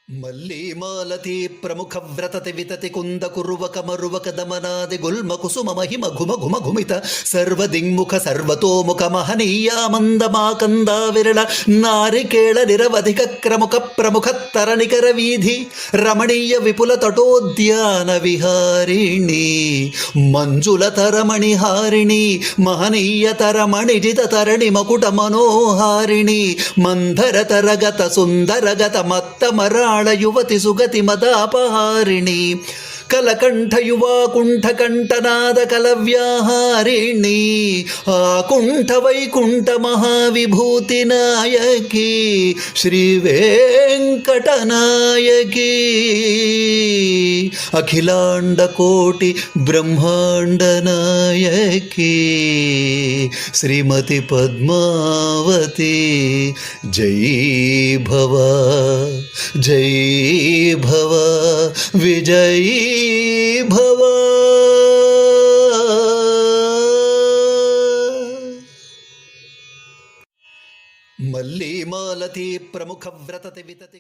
మల్లీ మాలతి ప్రముఖ వ్రతతి వితతి కుంద కురువక మరువక దమనాది గుల్మ కుసుమ మహిమ ఘుమ ఘుమ ఘుమిత సర్వదింముఖ సర్వతోముఖ మహనీయా మందమాకందా విరళ నారికేళ నిరవధిక క్రముఖ ప్రముఖ తరణికర వీధి రమణీయ విపుల తటోద్యాన విహారిణి మంజుల తరమణి హారిణి మహనీయ తరమణిజిత తరణి మకుట మనోహారిణి మంధర తరగత సుందరగత మత్త మరా యువతి సుగతి మదాపహారిణి కలకంఠ యువాకుంఠ కంఠనాద కలవ్యాహారిణి ఆకుంఠ వైకుంఠ మహావిభూతి నాయకి శ్రీ వెంకటనాయకి అఖిలాండ కోటి బ్రహ్మాండ నాయకి శ్రీమతి పద్మావతి జై భవ జై భవ విజయీ భవ. మల్లీ మాలతి ప్రముఖ వ్రతతి వితతి